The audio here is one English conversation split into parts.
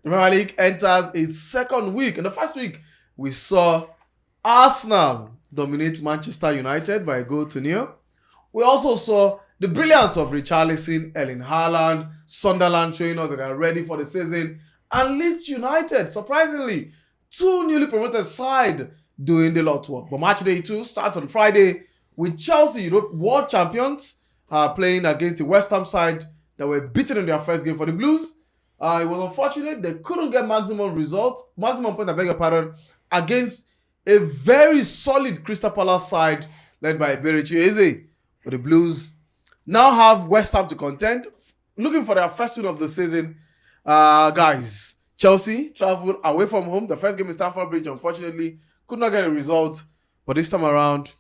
The Premier League enters its second week. In the first week, we saw Arsenal dominate Manchester United by a goal to nil. We also saw the brilliance of Richarlison, Erling Haaland, Sunderland showing us that they are ready for the season, and Leeds United, surprisingly, two newly promoted side doing the lot work. But Matchday 2 starts on Friday with Chelsea, world champions, playing against the West Ham side that were beaten in their first game for the Blues. It was unfortunate they couldn't get maximum point, I beg your pardon, against a very solid Crystal Palace side led by Berechi Eze. But the Blues now have West Ham to contend, looking for their first win of the season. Guys, Chelsea traveled away from home. The first game in Stamford Bridge, unfortunately, could not get a result. But this time around,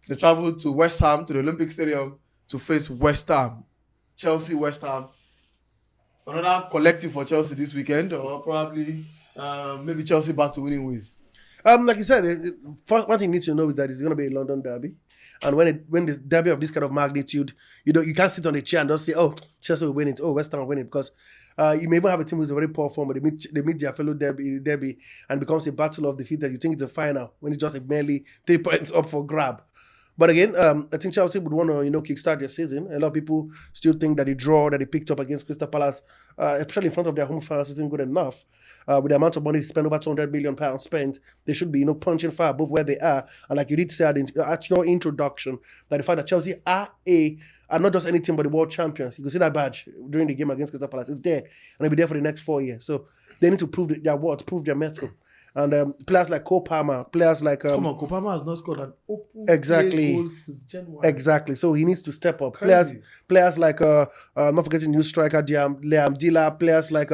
they traveled to West Ham, to the Olympic Stadium, to face West Ham. Chelsea, West Ham. Another collective for Chelsea this weekend, or probably maybe Chelsea back to winning ways. Like you said, first one thing you need to know is that it's going to be a London derby. And when the derby of this kind of magnitude, you can't sit on a chair and just say, oh, Chelsea will win it, oh, West Ham will win it. Because you may even have a team who's a very poor form, but they meet their fellow derby and becomes a battle of defeat that you think it's a final when it's just merely 3 points up for grab. But again, I think Chelsea would want to, kickstart their season. A lot of people still think that the draw that they picked up against Crystal Palace, especially in front of their home fans, isn't good enough. With the amount of money spent, over £200 million spent, they should be, punching far above where they are. And like you did say at your introduction, that the fact that Chelsea are not just any team but the world champions. You can see that badge during the game against Crystal Palace. It's there, and it'll be there for the next 4 years. So they need to prove their worth, prove their mettle. And players like Cole Palmer, players like... Cole Palmer has not scored an open goal since January. Exactly. So he needs to step up. Crazy. Players like, not forgetting new striker, Liam Dilla, players like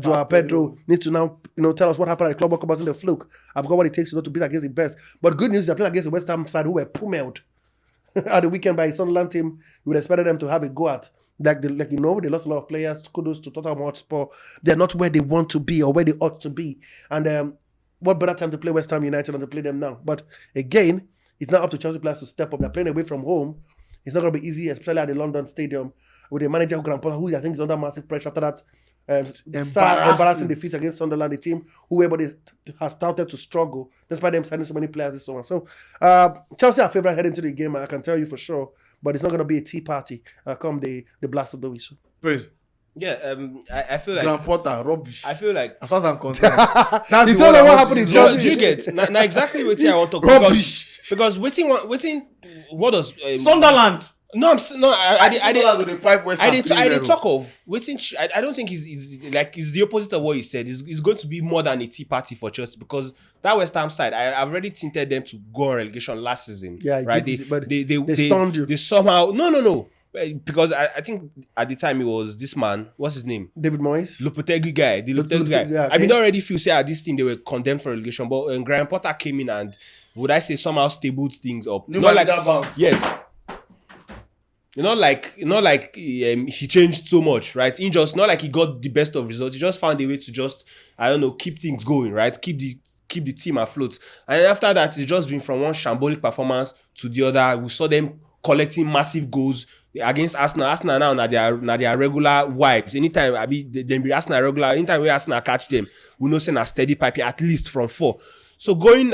Joao Pedro need to now tell us what happened at the Club World Cup wasn't a fluke. I've got what it takes to beat against the best. But good news, they're playing against the West Ham side who were pummeled at the weekend by a Sunderland team. You would expect them to have a go at. They lost a lot of players. Kudos to Tottenham Hotspur. They're not where they want to be or where they ought to be. And what better time to play West Ham United than to play them now? But again, it's not up to Chelsea players to step up. They're playing away from home. It's not going to be easy, especially at the London Stadium with a manager who I think is under massive pressure after that embarrassing defeat against Sunderland, the team who everybody has started to struggle despite them signing so many players this summer. So Chelsea are favourite heading into the game, I can tell you for sure. But it's not going to be a tea party come the blast of the whistle. Praise. Yeah, I feel like Grand Potter, rubbish. I feel like as far as I'm concerned, that's you the don't know one what happened in no, Chelsea. do you get now exactly what I want to talk Rubbish. because waiting what does Sunderland. no I did talk of waiting. I don't think he's the opposite of what he said. It's going to be more than a tea party for Chelsea because that West Ham side, I've already tinted them to go on relegation last season. Yeah, right. They stunned you. They somehow no. Because I think at the time it was this man, what's his name? David Moyes. Lopetegui guy. The Lopetegui guy. Okay. I mean, already feel say at this team they were condemned for relegation, but when Graham Potter came in and would I say somehow stabled things up? Not like that. Yes. Not like he changed so much, right? He just not like he got the best of results. He just found a way to just keep things going, right? Keep the team afloat. And after that, it's just been from one shambolic performance to the other. We saw them collecting massive goals against Arsenal. Arsenal now their regular wipes. Anytime they be Arsenal regular. Anytime we Arsenal catch them, we know send a steady pipe at least from 4. So going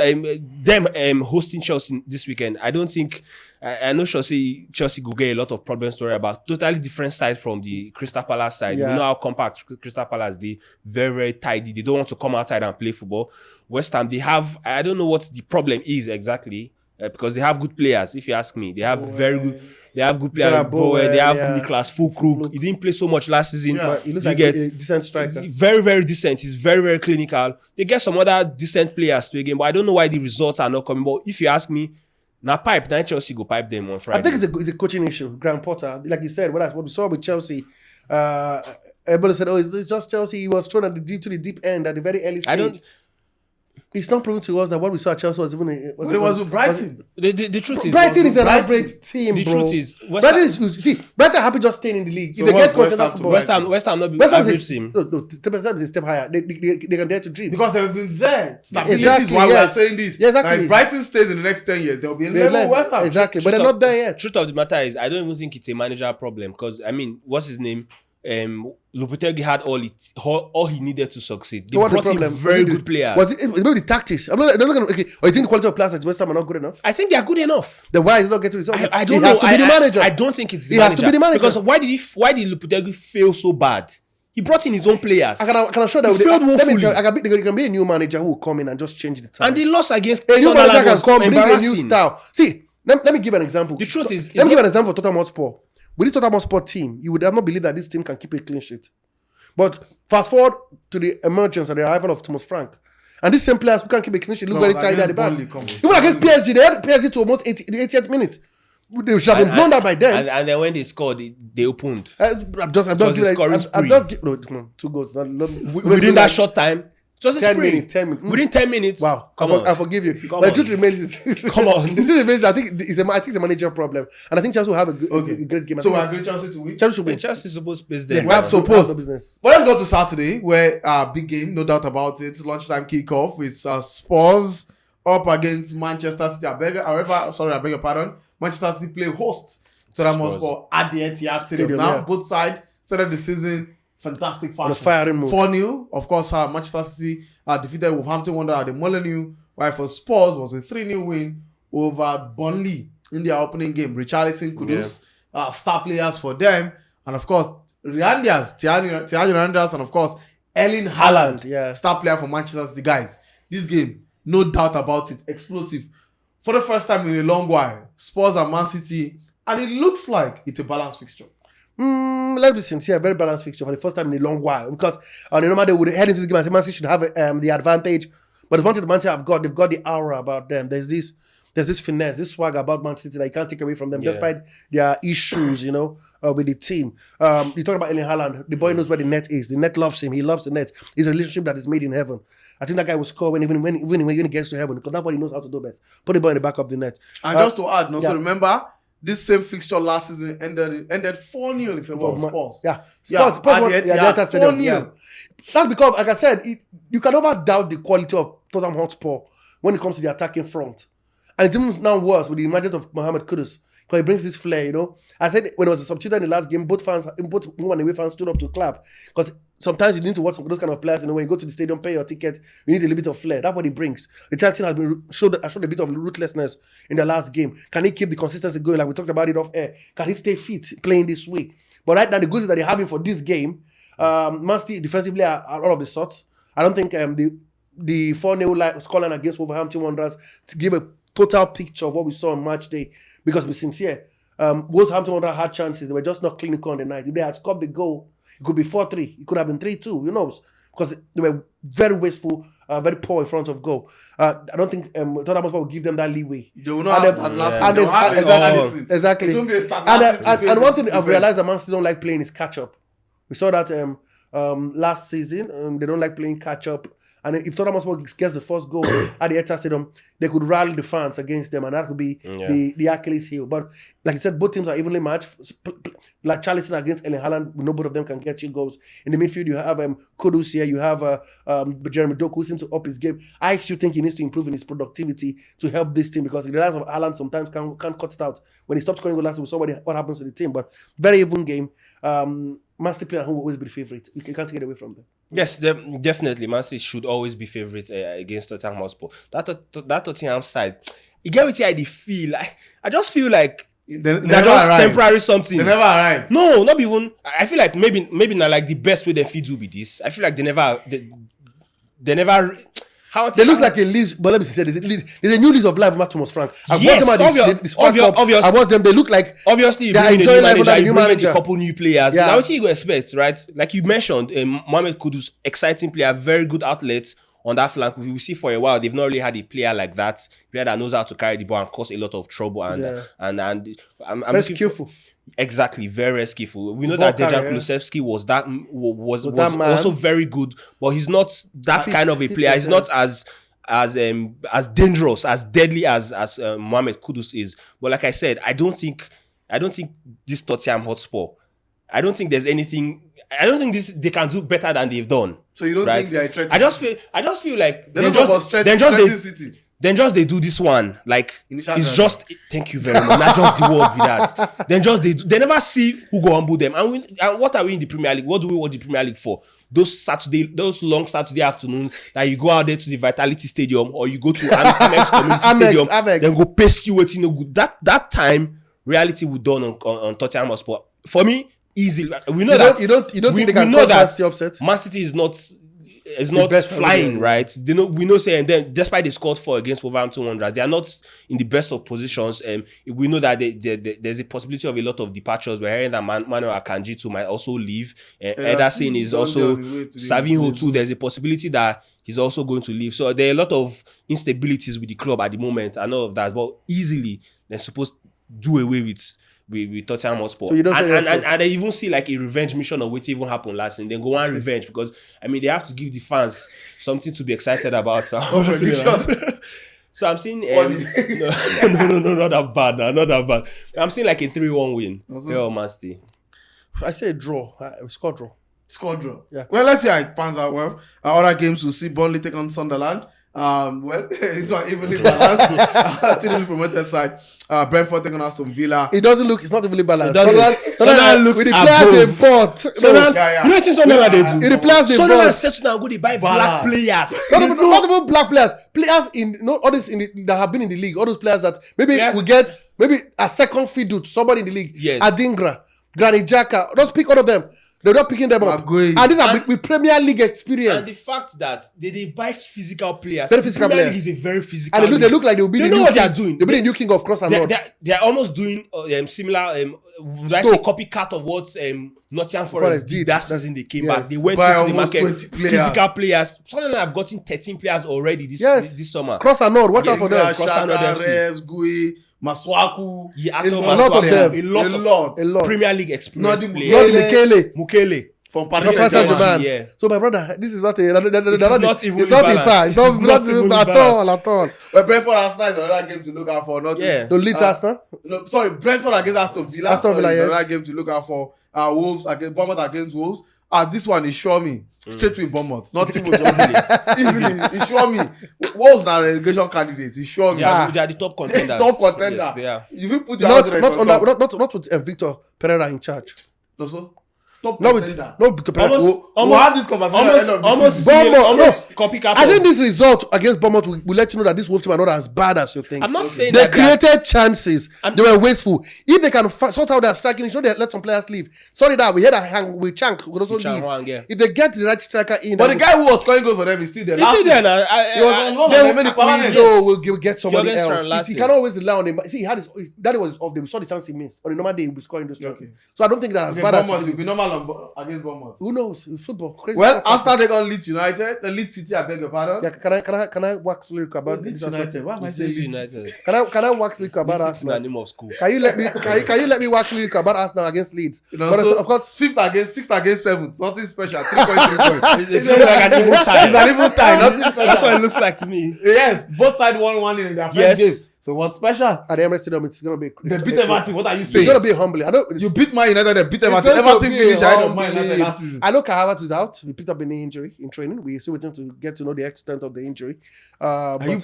them hosting Chelsea this weekend, I don't think I know Chelsea will get a lot of problems to worry about. Totally different side from the Crystal Palace side. Yeah. You know how compact Crystal Palace, they very, very tidy. They don't want to come outside and play football. West Ham, they have, I don't know what the problem is exactly, because they have good players, if you ask me. They have good players. They have Niklas Füllkrug. He didn't play so much last season. But he looks like a decent striker. Very, very decent. He's very, very clinical. They get some other decent players to a game, but I don't know why the results are not coming. But if you ask me, now Chelsea go pipe them on Friday. I think it's a coaching issue. Graham Potter, like you said, what we saw with Chelsea, everybody said, it's just Chelsea. He was thrown to the deep end at the very early stage. It's not proven to us that what we saw at Chelsea was even... It was with Brighton. The truth is... Brighton is an average team, the bro. truth is... Brighton are happy just staying in the league. So if they get West continental football... West Ham not be average team. No, is a step higher. They can dare to dream. Because they've been there. Stability Exactly, is why we are saying this. Yeah, exactly. Now, if Brighton stays in the next 10 years, there will be a level West Ham. Exactly, but they're not there yet. Truth of the matter is, I don't even think it's a manager problem. Because, I mean, what's his name? Lopetegui had all he needed to succeed. They So what's the brought in problem? very good players. Was it maybe the tactics? I'm not looking. Okay, or you think the quality of players at West Ham are not good enough? I think they are good enough. Then why is he not getting results? I don't He know. has to be the manager. I don't think it's the He has manager. to be the manager. Because why did Lopetegui fail so bad? He brought in his own players. I can assure that He failed let me woefully. tell you, there can be a new manager who will come in and just change the time. And they lost against a new manager Sunderland can was come, bring a new embarrassing. style. See, let me give an example. The truth is, let me give an example for Tottenham Hotspur. With this Tottenham Hotspur team, you would have not believed that this team can keep a clean sheet. But fast forward to the emergence and the arrival of Thomas Frank. And these same players who can keep a clean sheet look very tidy at the back. Even against PSG, they had PSG to almost the 80th minute. They should have been blown out by them. And then when they scored, they opened. I'm just was a scoring spree. no, come on, 2 goals. Within that short time, it was a 10 spree. minutes, 10 minutes. Within 10 minutes. Wow, Come I forgive you. Come But the on. truth remains, Come on. the truth remains, I think it's a manager problem, and I think Chelsea will have a great game. I So we think agree Chelsea to win. Chelsea should win. Chelsea is supposed to place Yeah, them. we have so supposed. no business. But let's go to Saturday, where big game, no doubt about it. Lunchtime kickoff is Spurs up against Manchester City. I beg your pardon. Manchester City play host to Tottenham Hotspur at the Etihad Stadium. Now, yeah. both sides started the season fantastic fashion. On a firing move. 4-0. Of course, Manchester City defeated Wolverhampton Wanderers at the Molineux, while for Spurs was a 3-0 win over Burnley in their opening game. Richarlison, Kudus, star players for them. And of course, Thiago Hernandez, and of course, Erling Haaland, yeah. star player for Manchester City. Guys, this game, no doubt about it, explosive. For the first time in a long while, Spurs and Man City, and it looks like it's a balanced fixture. Let's be sincere, very balanced fixture for the first time in a long while. Because on a normal day, we would head into this game and say Man City should have the advantage. But the one thing the Man City have got, they've got the aura about them. There's this finesse, this swag about Man City that you can't take away from them, despite their issues, with the team. You talk about Erling Haaland. The boy knows where the net is. The net loves him. He loves the net. It's a relationship that is made in heaven. I think that guy will score even when he gets to heaven, because that's what he knows how to do best. Put the ball in the back of the net. And just to add, so remember, this same fixture last season ended 4-0 in favor of Spurs. Yeah. Spurs won at the the Etihad, Etihad Stadium. 4-0. Yeah. That's because, like I said, you can never doubt the quality of Tottenham Hotspur when it comes to the attacking front. And it's even now worse with the emergence of Mohamed Kudus, because he brings this flair, I said when it was a substitute in the last game, both home and away fans stood up to clap. Because sometimes you need to watch those kind of players, when you go to the stadium, pay your ticket, you need a little bit of flair. That's what he brings. The Chelsea has been showed a bit of ruthlessness in the last game. Can he keep the consistency going, like we talked about it off air? Can he stay fit playing this way? But right now, the goods that they're having for this game, Man City defensively are all of the sorts. I don't think the 4-0 scoreline against Wolverhampton Wanderers to give a total picture of what we saw on match day, because be sincere, Wolverhampton Wanderers had chances. They were just not clinical on the night. If they had scored the goal, it could be 4-3. It could have been 3-2. Who knows? Because they were very wasteful, very poor in front of goal. I don't think Tottenham Hotspur will give them that leeway. They will not have Exactly. It won't be a standard. And one thing I've realized that Man City don't like playing is catch up. We saw that last season. They don't like playing catch up. And if Tottenham Hotspur gets the first goal at the Etihad Stadium, they could rally the fans against them, and that could be the Achilles heel. But like you said, both teams are evenly matched. Like Richarlison against Erling Haaland, no both of them can get you goals. In the midfield, you have Kudus here, you have Jeremy Doku, who seems to up his game. I still think he needs to improve in his productivity to help this team, because the likes of Haaland sometimes can't cut it out. When he stopped scoring goals last week, we saw what happens to the team. But very even game. Man City player who will always be the favourite. You can't take it away from them. Yes, definitely. Man City should always be favourite against Tottenham Hotspur. That Tottenham side, you get what I feel. I just feel like they're just arrive. temporary something. They never arrive. No, not even. I feel like maybe not like the best way they fit do be this. I feel like they never. They look like a lease, but let me say, there's a new lease of life with Thomas Frank. I've Yes, watched them at this World Cup. obvious. I watched them. They look like Obviously, you they're bring in a enjoying new life under manager, the you new bring in manager. a couple new players. Yeah. Now, what you go expect, right? Like you mentioned, Mohamed Kudus, exciting player, very good outlet on that flank. We see for a while they've not really had a player like that, player that knows how to carry the ball and cause a lot of trouble. And I'm very skillful. Exactly, very skillful. We know Ball that Dejan carrier. Kulusevski was that man. also very good, but he's not that kind of a Fit, player. He's yeah. not as dangerous, as deadly as Mohamed Kudus is. But like I said, I don't think this Tottenham Hotspur, I don't think they can do better than they've done. So you don't right? think they are a threat? I just feel like They're Then just they do this one. Like, Initial it's drive. just, thank you very much. Not just the word with that. Then just they never see who go humble them. And what are we in the Premier League? What do we want the Premier League for? Those long Saturday afternoons that you go out there to the Vitality Stadium or you go to Amex Community Stadium, Amex. then go paste you waiting no good. That time, reality would dawn on Tottenham Hotspur. For me, easy. We know You don't think they can know cause that Man City upset? Man City is not best flying, of right? We know say, and then despite they scored 4 against Wolverhampton Wanderers, they are not in the best of positions. We know that there's a possibility of a lot of departures. We're hearing that Manuel Akanji too might also leave. Ederson is also Savinho too. There's a possibility that he's also going to leave. So there are a lot of instabilities with the club at the moment and all of that. But easily they're supposed to do away with Tottenham Hotspur. So you don't say and I even see like a revenge mission of what even happened last season. Then go on revenge because I mean they have to give the fans something to be excited about. So, so I'm seeing no, not that bad. Not that bad. I'm seeing like a 3-1 win. Real Man City. I say a draw. Score draw. Score draw. Yeah. Well, let's see how it pans out. Well, our other games we'll see Burnley take on Sunderland. Well, it's not evenly balanced. To the promoted side, Brentford taking on Aston Villa. It's not evenly balanced. Sunderland looks with the players they bought. Sunderland, yeah. you know what Sunderland they do? In the players they Sunderland bought. settle down, go they buy black players. Not even black players. Players all this that have been in the league. All those players that maybe Yes. we get maybe a second fiddle to somebody in the league. Yes. Adingra, Granit Xhaka. Just pick all of them. They're not picking them up. Maguire. And these are with Premier League And the experience. fact that they buy physical players. Very physical Premier League players. is a very physical. And they league. look like they'll be They the know new what they king. are doing. They'll be the new king of Cross and North. They're almost doing similar. Would I say Stoke. copycat of what Nottingham Forest Forest did. did that season? They came Yes. back. They went Buy into the almost market. 20 players. Physical players. Sunderland have gotten 13 players already this summer. Cross and North. Watch out for them. Cross and North Shaka, FC. Revs, Gui, Maswaku. Yeah, a lot of them. A lot. A lot. Premier League experience Not the- players. Not Mukele. Mukele. From Paris From Paris Saint-Germain. Saint-Germain. Yeah. So my brother, this is not a. not evenly It's not in par. It's balanced. not It's not evenly at all. Well, Brentford Arsenal is another game to look out for. Not Yeah. The Leeds Arsenal. No, sorry, Brentford against Aston Villa. Aston Villa, is yes. another game to look out for. Wolves against Bournemouth against Wolves. This one is sure me. Straight to Bournemouth. Not even easily. It's sure me. Wolves are relegation candidates. It's sure me. They are the top contenders. Top contender. Yes, they are. If you put your house Not with Victor Pereira in charge. No, so top Not with contender. Victor Pereira. We'll have this conversation at the end of the almost season. Bournemouth, almost copycat. I think this result against Bournemouth will let you know that this Wolves team are not as bad as you think. I'm not saying They that created chances. They were wasteful. If they can sort out their striking, they let some players leave. Sorry that we had a hang with Chank who could also Chan leave. Huang, yeah. If they get the right striker in, But the guy who was scoring goals for them is still there. You see there now. He was on loan they and will, many we permanent. know we'll get somebody Jurgen Strand else. last He year. can always rely on him. See, that was off them. We saw the chance he missed. On a normal day, he'll be scoring those chances. So I don't think that as bad Bournemouth as will be normal against Bournemouth. who knows? It's football. Crazy Well, stuff. Arsenal take on Leeds United. The Leeds City, I beg your pardon. Yeah, can I wax lyrical about Leeds this? United. Why am I saying Leeds Leeds? United. Can I wax lyrical about This is the Arsenal? name of school. Can you let me wax lyrical about Arsenal against Leeds? You know, But so of course, sixth against 7th. Nothing special. 3.3 points. It's like an evil tie. It's an even tie. Nothing special. That's what it looks like to me. Yes, both sides 1-1 in their first Yes. game. So what's special? at the Emirates Stadium, it's gonna be. They beat Everton. What are you It's saying? gonna be humbling. I know You beat Man United. They beat it's Everton. going to Everton be finished ahead of Man humbling. United last season. I know Kai Havertz is out. He picked up a knee injury in training. We're still waiting to get to know the extent of the injury. Are you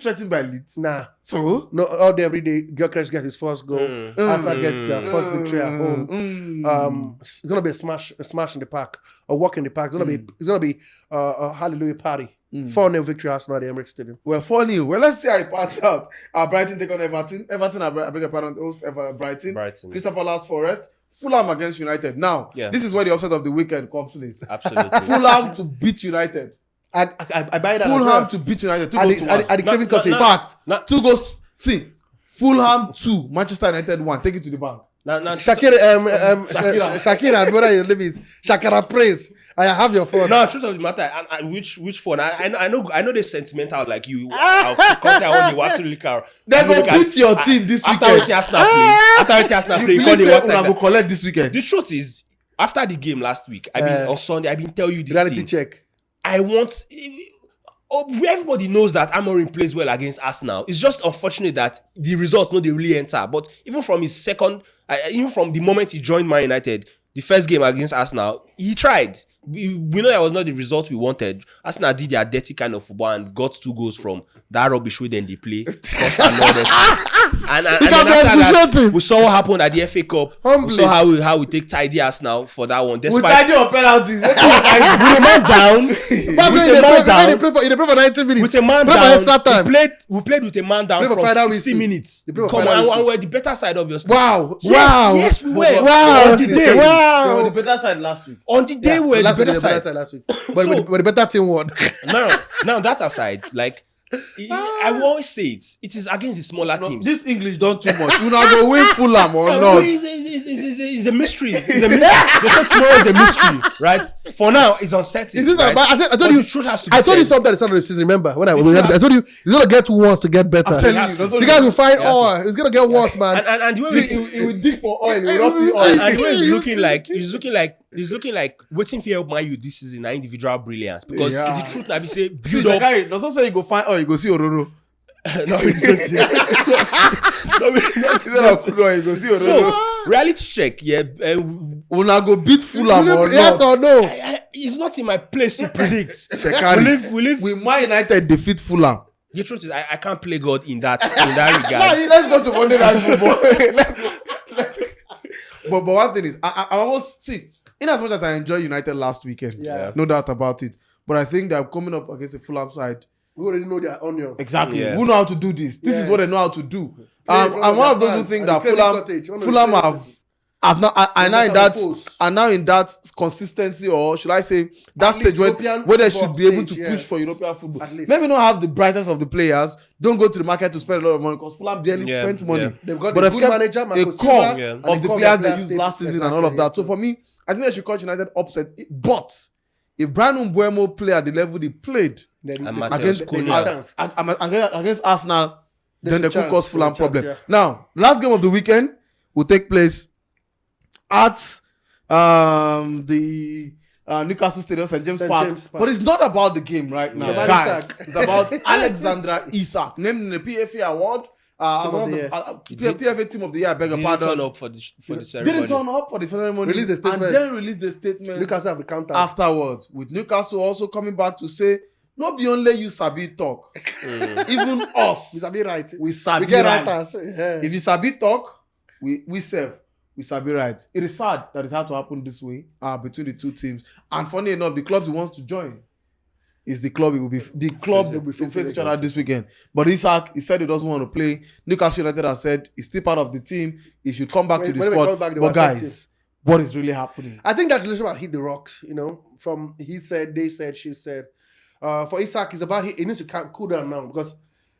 threatened by Leeds? Nah, So no. All day, every day, Gyökeres gets his first goal. Arsenal gets their first victory at home. It's gonna be a smash in the park, a walk in the park. It's gonna be a hallelujah party. 4-0 victory Arsenal at the Emirates Stadium. well, 4-0. Well, let's see how it pans out. Brighton take on Everton. Everton, I beg your pardon, host Brighton. Crystal Palace Forest. Fulham against United. Now, this is where the upset of the weekend comes to this. Absolutely. Fulham to beat United. I buy that. as Fulham well. to beat United. 2 At goals to 1. the Craven Cottage. Fact. 2 goals. See, Fulham 2, Manchester United 1. Take it to the bank. Now, Shakira, brother, you live is Shakira praise. I have your phone. no, truth of the matter, which phone? I know they're sentimental like you. Because I want you watch the car. They're going to beat your team this After weekend. we see Arsenal play, you You call believe the say watch una like go that. collect this weekend. The truth is, after the game last week, on Sunday, I've been telling you this Reality thing. check. I want. Everybody knows that Amorim plays well against Arsenal. It's just unfortunate that the results no they really enter. But even from his second, even from the moment he joined Man United, the first game against Arsenal, he tried. we know that was not the result we wanted. Arsenal did their dirty kind of football and got 2 goals from that rubbish way then they play. And then after that, we saw what happened at the FA Cup. Humbly. We saw how we take tidy Arsenal for that one. We Despite tied you on penalties. with a man down, They play for 90 minutes. with a man Play for down, extra time. we played with a man down Play for from final 60 whistle. minutes. They play for Come final on, whistle. and we're the better side, obviously. Wow. Yes, we were. Wow. On the day, They Wow. were the better side last week. on the day we were the Last week, better they were side. last week. But So- with the better team won. Now that aside, like I will always say it is against the smaller No, teams. this English don't too much. You now go win Fulham or not. It's a mystery. It's a mystery. They say tomorrow is a mystery, right? For now, it's uncertain. Is this right? I told But you. the truth has to be I told you said. something at the start of the season. Remember when I truth told you it's gonna get worse to get better. I'm telling has you, to. that's You what guys will find It has to. oh, it's gonna get worse, man. And the way it will dig for oil. It will not see oil. and the way You it's looking like waiting for help Man U this season, individual brilliance. Because Yeah. the truth, I be say See, build up. Shakari, does not say you go find oil. You go see Ororo. No, it's Instead of crude oil, you go see Ororo. so reality check, yeah. Una go beat Fulham or Yes not. or no? It's not in my place to predict. Shakari, we live. will Man United defeat Fulham? The truth is, I can't play God in that regard. Let's go to Monday Night Football. Let's go. But one thing is, I almost see. In as much as I enjoyed United last weekend, Yeah. no doubt about it. But I think they're coming up against the Fulham side. We already know their onion. Exactly. Yeah. Who know how to do this? This is Yes. what they know how to do. Play in front I'm one of their those who fans think and that the Credit Cottage. Fulham have now are now in that metamorphose. are now in that consistency, or should I say that At stage least where European they football should be able to stage, push yes. for European football. At least. Maybe not have the brightest of the players. Don't go to the market to spend a lot of money because Fulham barely Yeah, spent money. yeah. They've got But the they've good kept manager, Marco a Silva, core Yeah. and of the core players they players used stable. last season and Exactly, all of yeah. that. So for me, I think they should coach United upset. But if Brian Mbeumo play at the level they played Then And they- Matheus against they- they- Cunha. they chance. against Arsenal, There's then a they could chance, cause Fulham there's a chance, problem. yeah. Now, last game of the weekend will take place at the Newcastle Stadium, St. James St. Park. James Park. But it's not about the game right now, It's about guys. Isak. It's about Alexandra Isak, named in the PFA award. As Team one of of the the year. PFA Team of the Year. I beg your Didn't pardon. turn up for the ceremony. Didn't turn up for the ceremony. Release the statement. And then release the statement Newcastle have recounted. afterwards. With Newcastle also coming back to say, not be only you sabi talk. Even us, We sabi right. we sabi We get right. writers. Yeah. If you sabi talk, we serve. We sabi right. It is sad that it had to happen this way between the two teams. And funny enough, the club he wants to join is the club he will be. The club They will be will face facing each other this weekend. But Isak, he said he doesn't want to play. Newcastle United has said he's still part of the team. He should come back to the When he squad. comes back, they But will accept guys, what is really happening? I think that relationship has hit the rocks, from he said, they said, she said. For Isak, it's about he needs to cool down now because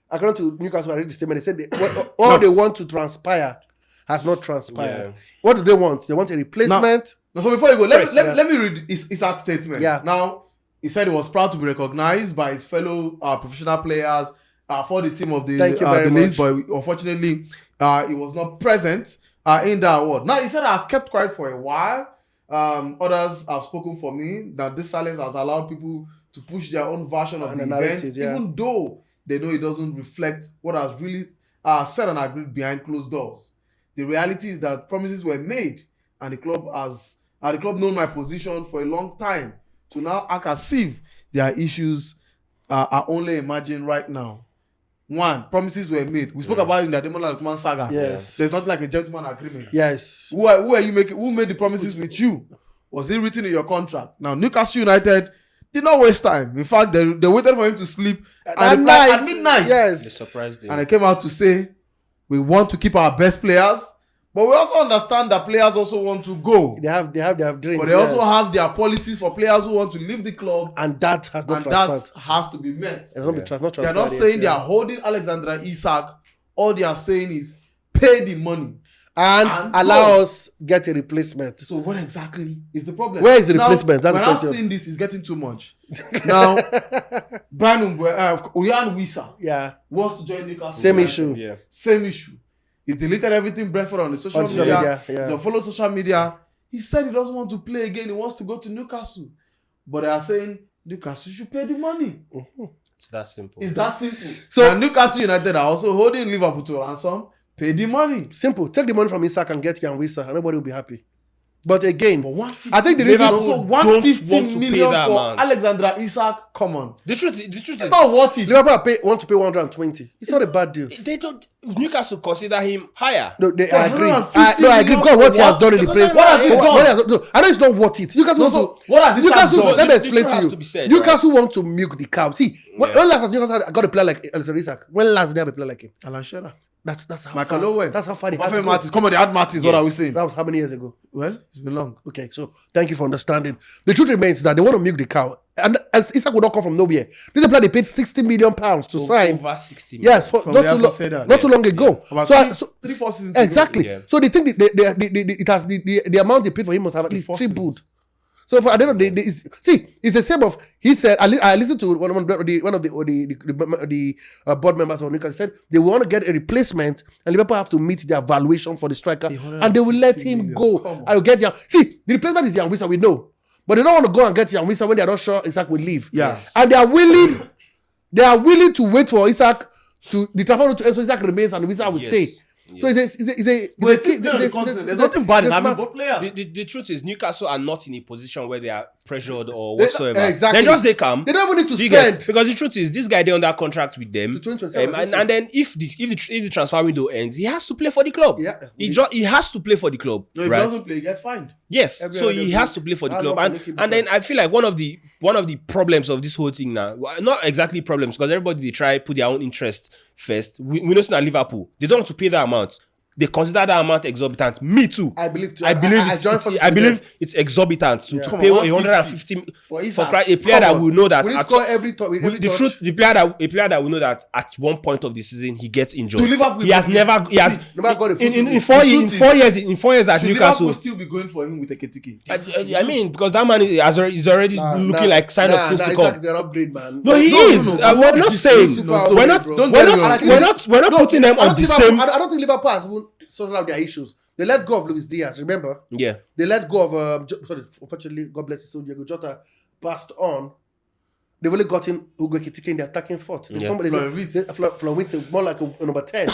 according to Newcastle, I read the statement, they said all they want to transpire has not transpired. Yeah. What do they want? They want a replacement. Now, so before you go, let First, me read Isak's statement. Yeah. Now, he said he was proud to be recognized by his fellow professional players for the team of the Thank you very league, much. but unfortunately, he was not present in that award. Now, he said, I've kept quiet for a while. Others have spoken for me that this silence has allowed people to push their own version of And the the event, narrative, yeah. even though they know it doesn't reflect what has really said and agreed behind closed doors. The reality is that promises were made, and the club known my position for a long time. To now act as if their issues are only emerging right now. One, promises were made. We spoke about it in the Ademola Lookman saga. Yes. There's nothing like a gentleman agreement. Yes. Who are you making? Who made the promises with you? Was it written in your contract? Now, Newcastle United did not waste time. In fact, they waited for him to sleep At midnight. They Yes. surprised him. And they came out to say, we want to keep our best players, but we also understand that players also want to go. They have dreams. But they also have their policies for players who want to leave the club, and that has not and transpired. that has to be met. It's not, not They are not transpired saying yet, they are holding Alexandra Isak. All they are saying is pay the money. and allow us get a replacement. So what exactly is the problem? Where is the Now, replacement? That's the when I'm question. seeing this, is getting too much. Now, Brian Urian Wisa Yeah. wants to join Newcastle. Same United. issue. Yeah. Same issue. He's deleted everything Brentford on the social On social media. media, yeah. He's unfollowed social media. He said he doesn't want to play again. He wants to go to Newcastle. But they are saying Newcastle should pay the money. It's that simple. It's that simple. So- So Newcastle United are also holding Liverpool to ransom. Pay the money. Simple. Take the money from Isak and get Jan Wisa, and nobody will be happy. But again, I think the Liverpool reason So don't 150 want to pay million that for amount. Alexandra Isak. Come on, The truth it's is, not worth it. Liverpool want to pay 120. It's not a bad deal. they don't. Newcastle consider him higher. No, For I agree. 150 I agree. million Because what he for has done in the what? Premier. What has he done? No, I know it's not worth it. Newcastle No, want so to. what has this Newcastle. done? Let me The explain truth to has you. to be said, Newcastle want to milk the cow. See, when Yeah. last has Newcastle got a player like Alexander Isak? When last did they have a player like him? Alan Shearer, That's how Michael far. Owen, That's how far they had Rafael to go. Martins. Come on, they had Martins. What Yes. are we saying? That was how many years ago? Well, it's been long. Okay, so thank you for understanding. The truth remains that they want to milk the cow, and as Isak would not come from nowhere. This is a player they paid £60 million to sign. Over 60 million. Yes, for From not the too Arsenal long, said that, not too long ago. About So, three, 4 seasons ago. exactly. Yeah. So they think it has the amount they paid for him must have at least 4 seasons. tripled. So for I don't know. It's the same of he said. I listened to one of the board members of Newcastle said they want to get a replacement, and Liverpool have to meet their valuation for the striker, and they will let 150 him million. go. Come on. I will get Jan. See, the replacement is Jan Wissa, we know, but they don't want to go and get Jan Wissa when they are not sure Isak will leave. Yes. And they are willing to wait for Isak to the transfer to end, so Isak remains and Wissa will Yes. stay. So But there's nothing bad in having both players. The truth is, Newcastle are not in a position where they are pressured or whatsoever. exactly. Then just they come. They don't even need to Do you get? spend. Because the truth is, this guy they're under contract with them, To 2027, I think so. and then if the transfer window ends, he has to play for the club. Yeah. he has to play for the club. No, if right? he doesn't play, he gets fined. Yes, Every so other he week. has to play for the How club, long and will they keep and then him? I feel like one of the problems of this whole thing now, not exactly problems, because everybody they try put their own interest first. We know it's not Liverpool. They don't want to pay that amount. They consider that amount exorbitant. Me too. I believe too. I believe I joined forces with them. it's exorbitant to Come pay on, 150 for for Isak. a player that will know that Will he at score every touch? the player that will know that at one point of the season he gets injured. To Liverpool, he has never never got a full in season. 4 The years truth in 4 years at Should Newcastle. Liverpool still be going for him with a Ketiki? I mean, because that man is already looking like sign of things to come. Isak is an upgrade, man. No, he No, is. no, We're not saying. super We're not. upgrade, bro. We're not putting them on the same. I don't think Liverpool has even sorted out their issues. They let go of Luis Diaz. Remember? Yeah. They let go of. Unfortunately, God bless his soul, Diego Jota passed on. They've only gotten Ugo Ekitike in the attacking fourth. Yeah. Somebody said Florian Wirtz is more like a number 10.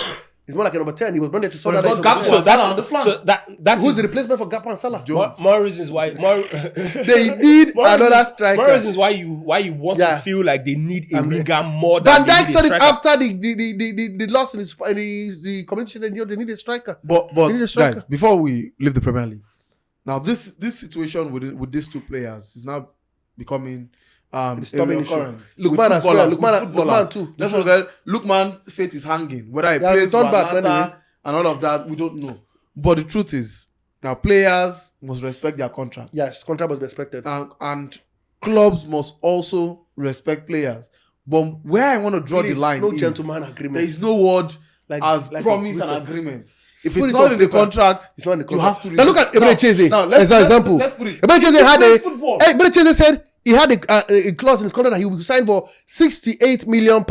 He's more like a number 10. He was brought there to sort But out he's that got issue. Gakpo. So Salah on the flank. That who's is the replacement for Gakpo and Salah? Jones. more reasons why They need another striker. More reasons why you want Yeah. to feel like they need a And winger more than Van Dijk they need a said it striker. after the loss in the community. They need a striker. But He needs a striker. guys, before we leave the Premier League, now this situation with these two players is now becoming a disturbing issue. recurrence. Lookman With as well. footballers, with footballers. Lukman too. Let's not forget, Lookman's fate is hanging. Whether he Yeah, plays he's for not back Atlanta anyway. and all of that, we don't know. But the truth is, now players must respect their contract, Yes, contract was respected. and clubs must also respect players. But where I want to draw Please, the line no is gentleman agreement. there is no word Like- as like promise a and agreement. If Put it's it not on in the paper. contract, It's not in the you contract. have to Now look at Eberechi Eze Now, as an example. Let's put it. Eberechi Eze had Play football. Eberechi Eze said he had a clause in his contract that he will sign for £68 million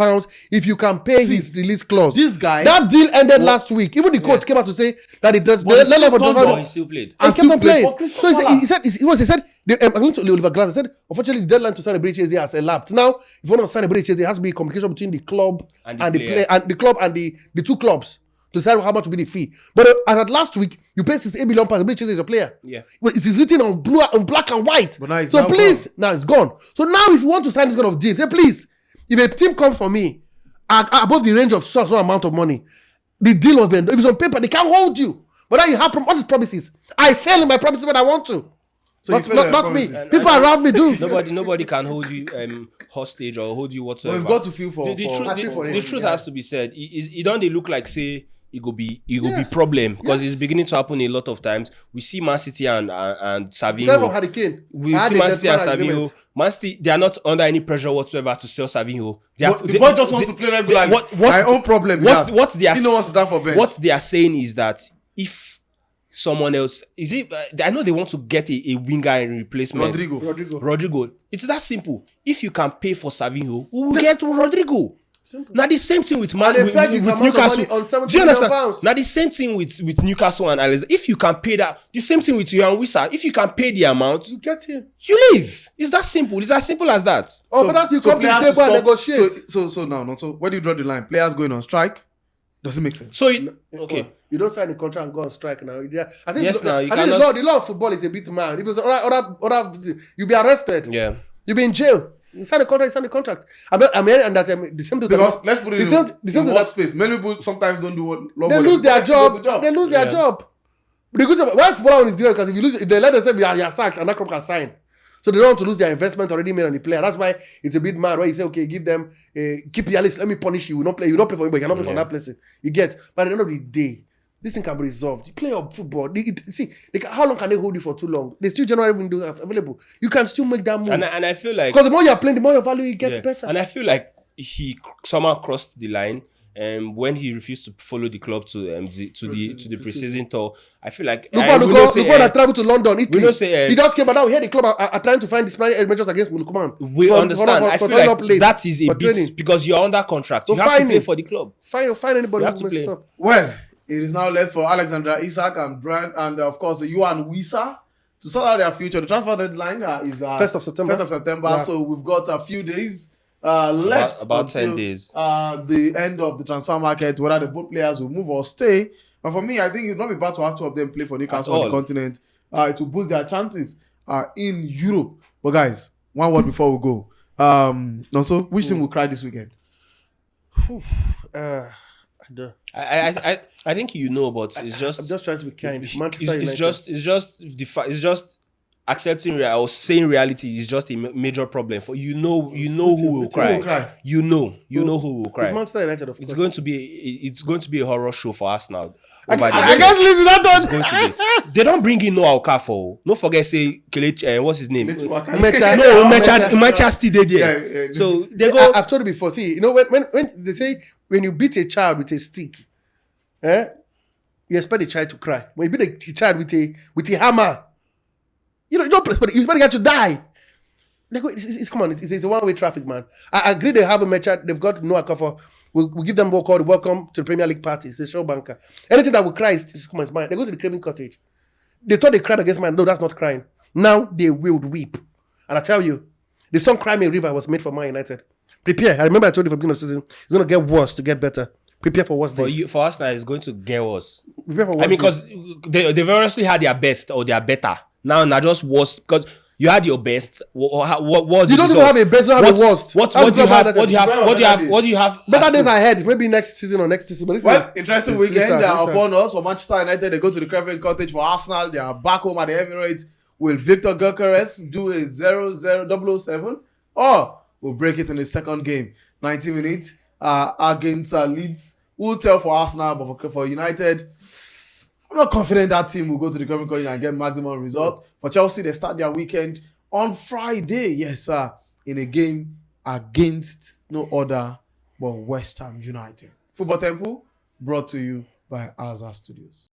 if you can pay his release clause. This guy- that deal ended last week. Even the coach came out to say that the he's still turned No, up. he still played. and still kept on play playing. for Crystal So he said, Palace. he said, according to Oliver Glasser, said, unfortunately, the deadline to sign a Eberechi Eze has elapsed. Now, if you want to sign a Eberechi Eze, there has to be communication between the club And and the the player. player, and the club and the two clubs to decide how much will be the fee. But as at last week, you pay £68 million, Eberechi Eze is a player. Yeah. Well, it is written on black and white. But now it's So now please, now it's gone. So now if you want to sign this kind of deal, say please, if a team comes for me above the range of some amount of money, the deal was been. If it's on paper, they can't hold you. But now you have all these promises. I fail in my promises when I want to. So Not, you fail not, your not me. promises. People around me do. Nobody can hold you hostage or hold you But whatsoever. we've got to feel for. the for- truth, I feel for the him, truth yeah. has to be said. It don't they look like say it go be Yes. problem because Yes. it's beginning to happen a lot of times. We see Man City and Except from Savinho. Harry Kane. We I had see a Man City and gentleman Savinho. agreement. Man City, they are not under any pressure whatsoever to sell Savinho. The boy just wants to play regularly. My own problem. What they are He no wants to stand for bench. What they are saying is that if someone else is it, I know they want to get a winger in replacement. Rodrigo. It's that simple. If you can pay for Savinho, we will get Rodrigo. Simple. Now the same thing with And they peg his amount of Newcastle. money on £70 Do you understand? million. Now the same thing with Newcastle and Alex. If you can pay that, the same thing with Jan Wissa. If you can pay the amount, You get him. you leave. It's that simple. It's as simple as that. Oh, but that's you come to the players table and stop- negotiate. So where do you draw the line? Players going on strike, Does it make sense? So okay. You don't sign a contract and go on strike now. Yeah, I think Yes, now, you I think cannot- the law of football is a bit mad. If it's other, you'll be arrested. Yeah. You'll be in jail. You sign a contract. You sign a contract. I'm hearing that the same thing. Because let's put it the in same thing that workspace. Many people sometimes don't do what they lose their job. They lose their Yeah. job. The good thing, why football is different, because if they let them say you're sacked and that club can sign, so they don't want to lose their investment already made on the player. That's why it's a bit mad where you say, okay, give them keep your list. Let me punish you. You not play for me, but you cannot play for that place. You get. But at the end of the day, this thing can be resolved. You play your football. How long can they hold you for too long? There's still January window available. You can still make that move. And I feel like Because the more you're playing, the more your value gets yeah. better. And I feel like he somehow crossed the line. When he refused to follow the club to the preseason tour, I feel like Look that travel to London, Italy. don't say, he just came, but now here the club are trying to find disciplinary measures against Lukman. we understand. I feel like that is a bit because you're under contract. So you have to play him. for the club. Find anybody You have who to messes play. up. Well, it is now left for Alexandra Isak and Brian and of course Yuan Wisa to sort out their future. The transfer deadline is 1st of September. 1st of September. Yeah. So we've got a few days left. About until, 10 days. The end of the transfer market, whether the both players will move or stay. But for me, I think it would not be bad to have two of them play for Newcastle on the continent to boost their chances in Europe. But guys, one word before we go. Also, which team will cry this weekend? I think you know, but it's just I'm just trying to be kind. Manchester it's United. it's just accepting or saying reality is just a major problem for you know who will cry. You know who will cry. It's Manchester United, of course. It's going to be a horror show for Arsenal. I can't listen to that. It's going to be. They don't bring in Noah Okafor. Don't forget say Kelechi, what's his name? Mecha still there. Yeah. So they go. I've told you before. See, you know when they say when you beat a child with a stick, you expect the child to cry. When you beat a child with a hammer, you don't play, but you expect the guy to die. Come on, it's a one-way traffic, man. I agree they have a match. They've got Noah Okafor. We'll give them what called welcome to the Premier League party. It's a show banker. Anything that will cry is come on, it's mine. They go to the Craven Cottage. They thought they cried against Man. No, that's not crying. Now they will weep. And I tell you, the song Cry Me a River was made for Man United. Prepare. I remember I told you from the beginning of the season, it's going to get worse to get better. Prepare for worse days. For us now, it's going to get worse. Prepare for worse I mean, because they've honestly had their best or their better. Now just worse because you had your best. What you don't even have a best, you have a worst. What do you have? What do you have? Better days ahead. Maybe next season or next season. But Well, interesting weekend upon us for Manchester United. They go to the Craven Cottage. For Arsenal, they are back home at the Emirates. Will Victor Gyökeres do a 0-0-0-7? Or will break it in the second game? 90 minutes against Leeds. We'll tell for Arsenal, but for United, I'm not confident that team will go to the Craven Cottage and get maximum result. For Chelsea, they start their weekend on Friday. Yes, sir. In a game against no other but West Ham United. Football Temple brought to you by Azar Studios.